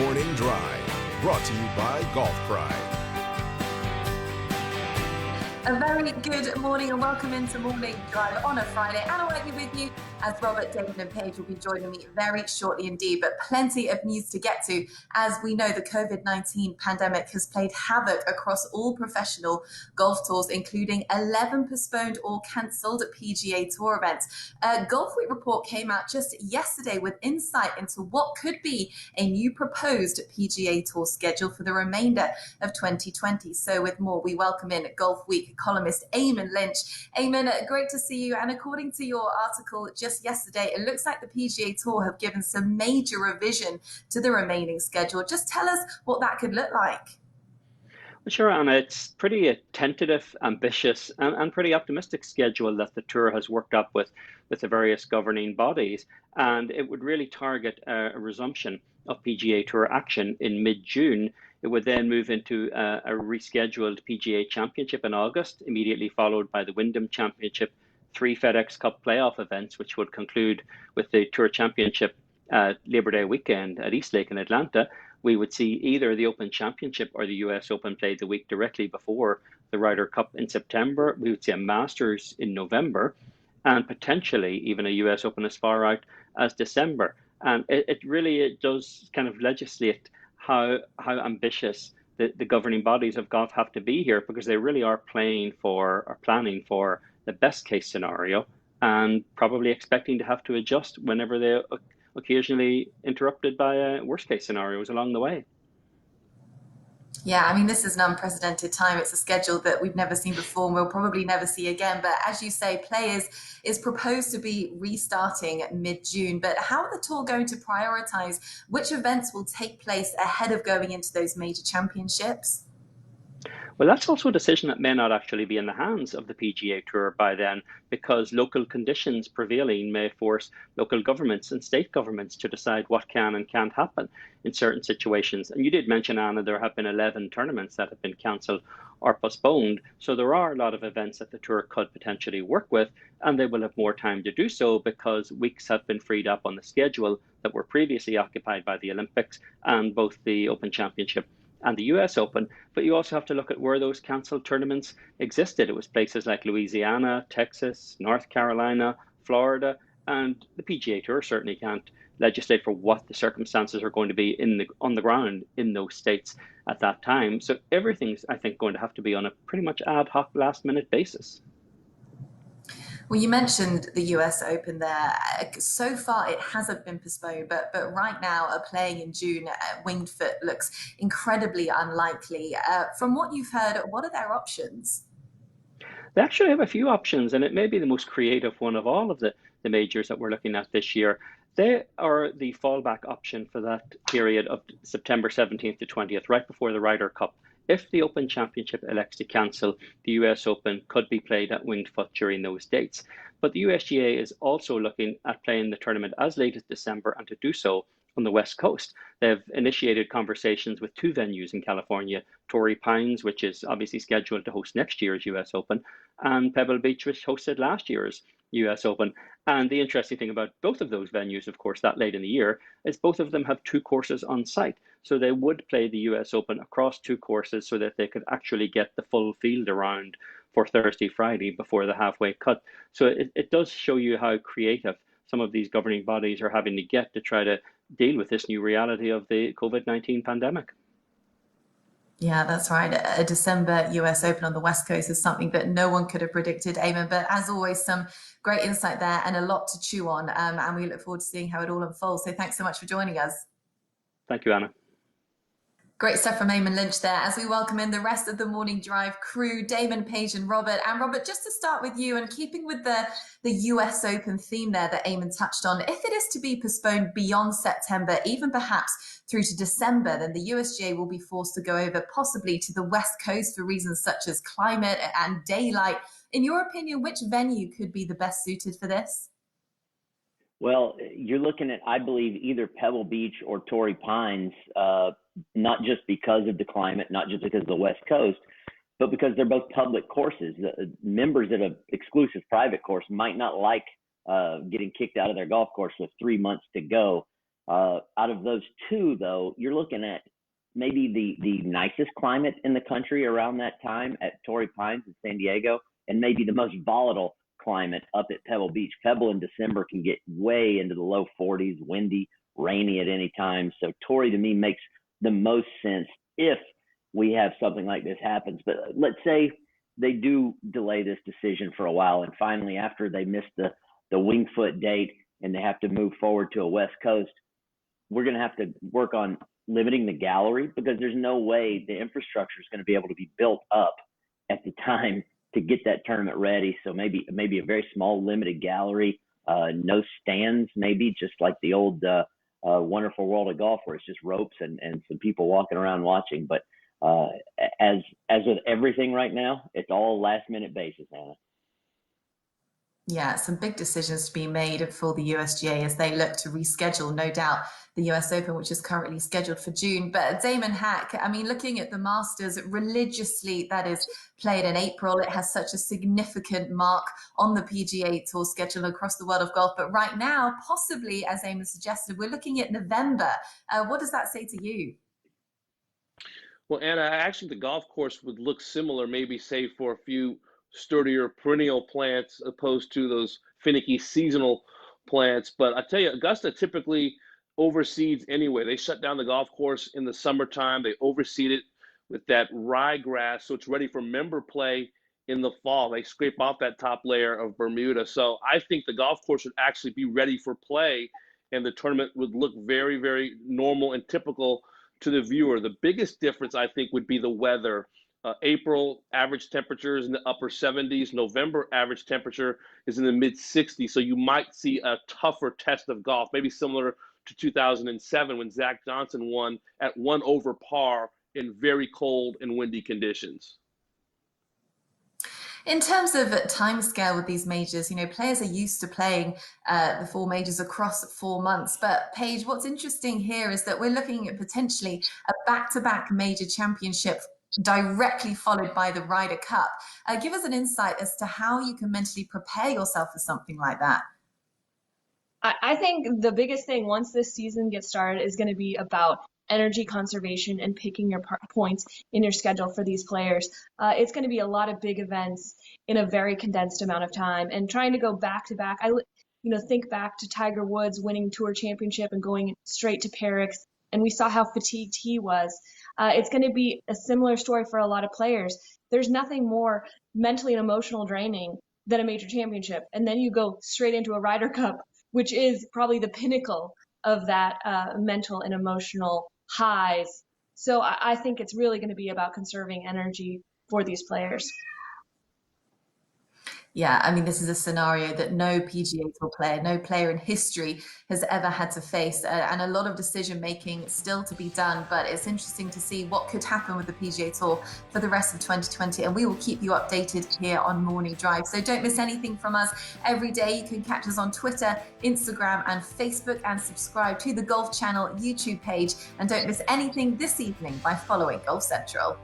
Morning Drive, brought to you by Golf Pride. A very good morning and welcome into Morning Drive on a Friday. Anna Whiteley with you as Robert, David and Paige will be joining me very shortly indeed, but plenty of news to get to. As we know, the COVID-19 pandemic has played havoc across all professional golf tours, including 11 postponed or cancelled PGA Tour events. A Golf Week report came out just yesterday with insight into what could be a new proposed PGA Tour schedule for the remainder of 2020. So with more, we welcome in Golf Week columnist Eamon Lynch. Eamon, great to see you. And according to your article just yesterday, it looks like the PGA Tour have given some major revision to the remaining schedule. Just tell us what that could look like. Well, sure, Anna. It's pretty tentative, ambitious, and pretty optimistic schedule that the Tour has worked up with the various governing bodies. And it would really target a resumption of PGA Tour action in mid-June. It would then move into a rescheduled PGA Championship in August, immediately followed by the Wyndham Championship, 3 FedEx Cup playoff events, which would conclude with the Tour Championship Labor Day weekend at Eastlake in Atlanta. We would see either the Open Championship or the US Open played the week directly before the Ryder Cup in September. We would see a Masters in November and potentially even a US Open as far out as December. And it really does kind of legislate how ambitious the governing bodies of golf have to be here, because they really are planning for the best case scenario and probably expecting to have to adjust whenever they're occasionally interrupted by worst case scenarios along the way. Yeah, I mean, this is an unprecedented time. It's a schedule that we've never seen before and we'll probably never see again. But as you say, play is proposed to be restarting mid-June. But how are the Tour going to prioritize which events will take place ahead of going into those major championships? Well, that's also a decision that may not actually be in the hands of the PGA Tour by then, because local conditions prevailing may force local governments and state governments to decide what can and can't happen in certain situations. And you did mention, Anna, there have been 11 tournaments that have been cancelled or postponed. So there are a lot of events that the Tour could potentially work with, and they will have more time to do so because weeks have been freed up on the schedule that were previously occupied by the Olympics and both the Open Championship and the US Open. But you also have to look at where those cancelled tournaments existed. It was places like Louisiana, Texas, North Carolina, Florida, and the PGA Tour certainly can't legislate for what the circumstances are going to be on the ground in those states at that time. So everything's, I think, going to have to be on a pretty much ad hoc last minute basis. Well, you mentioned the US Open there. So far, it hasn't been postponed, but right now, playing in June, Winged Foot looks incredibly unlikely. From what you've heard, what are their options? They actually have a few options, and it may be the most creative one of all of the majors that we're looking at this year. They are the fallback option for that period of September 17th to 20th, right before the Ryder Cup. If the Open Championship elects to cancel, the US Open could be played at Winged Foot during those dates. But the USGA is also looking at playing the tournament as late as December, and to do so on the West Coast. They've initiated conversations with 2 venues in California, Torrey Pines, which is obviously scheduled to host next year's US Open, and Pebble Beach, which hosted last year's US Open. And the interesting thing about both of those venues, of course, that late in the year, is both of them have 2 courses on site. So they would play the US Open across 2 courses so that they could actually get the full field around for Thursday, Friday before the halfway cut. So it does show you how creative some of these governing bodies are having to get to try to deal with this new reality of the COVID-19 pandemic. Yeah, that's right. A December US Open on the West Coast is something that no one could have predicted, Eamon. But as always, some great insight there and a lot to chew on. And we look forward to seeing how it all unfolds. So thanks so much for joining us. Thank you, Anna. Great stuff from Eamon Lynch there as we welcome in the rest of the Morning Drive crew, Damon, Paige and Robert. And Robert, just to start with you and keeping with the US Open theme there that Eamon touched on, if it is to be postponed beyond September, even perhaps through to December, then the USGA will be forced to go over possibly to the West Coast for reasons such as climate and daylight. In your opinion, which venue could be the best suited for this? Well, you're looking at, I believe, either Pebble Beach or Torrey Pines, not just because of the climate, not just because of the West Coast, but because they're both public courses. The members of an exclusive private course might not like getting kicked out of their golf course with 3 months to go. Out of those two, though, you're looking at maybe the nicest climate in the country around that time at Torrey Pines in San Diego, and maybe the most volatile climate up at Pebble Beach. Pebble in December can get way into the low 40s, windy, rainy at any time. So Torrey to me makes the most sense if we have something like this happens. But let's say they do delay this decision for a while, and finally after they miss the Winged Foot date and they have to move forward to a West Coast, we're going to have to work on limiting the gallery, because there's no way the infrastructure is going to be able to be built up at the time to get that tournament ready. So maybe a very small limited gallery, no stands, maybe just like the old Wonderful World of Golf, where it's just ropes and some people walking around watching. But as with everything right now, it's all last minute basis, Anna. Yeah, some big decisions to be made for the USGA as they look to reschedule, no doubt, the US Open, which is currently scheduled for June. But Damon Hack, I mean, looking at the Masters religiously, that is played in April, it has such a significant mark on the PGA Tour schedule across the world of golf. But right now, possibly, as Eamon suggested, we're looking at November. What does that say to you? Well, Anna, actually, the golf course would look similar, maybe save for a few sturdier perennial plants opposed to those finicky seasonal plants. But I tell you, Augusta typically overseeds anyway. They shut down the golf course in the summertime. They overseed it with that ryegrass, so it's ready for member play in the fall. They scrape off that top layer of Bermuda. So I think the golf course would actually be ready for play, and the tournament would look very, very normal and typical to the viewer. The biggest difference, I think, would be the weather. April average temperatures in the upper 70s. November average temperature is in the mid 60s. So you might see a tougher test of golf, maybe similar to 2007 when Zach Johnson won at 1 over par in very cold and windy conditions. In terms of timescale with these majors, you know, players are used to playing the 4 majors across 4 months. But Paige, what's interesting here is that we're looking at potentially a back-to-back major championship directly followed by the Ryder Cup. Give us an insight as to how you can mentally prepare yourself for something like that. I think the biggest thing once this season gets started is going to be about energy conservation and picking your points in your schedule for these players. It's going to be a lot of big events in a very condensed amount of time, and trying to go back to back. Think back to Tiger Woods winning Tour Championship and going straight to Paris, and we saw how fatigued he was. It's going to be a similar story for a lot of players. There's nothing more mentally and emotional draining than a major championship, and then you go straight into a Ryder Cup, which is probably the pinnacle of that mental and emotional highs. So I think it's really going to be about conserving energy for these players. Yeah, I mean, this is a scenario that no PGA Tour player, no player in history has ever had to face, and a lot of decision making still to be done. But it's interesting to see what could happen with the PGA Tour for the rest of 2020, and we will keep you updated here on Morning Drive. So don't miss anything from us every day. You can catch us on Twitter, Instagram, and Facebook, and subscribe to the Golf Channel YouTube page. And don't miss anything this evening by following Golf Central.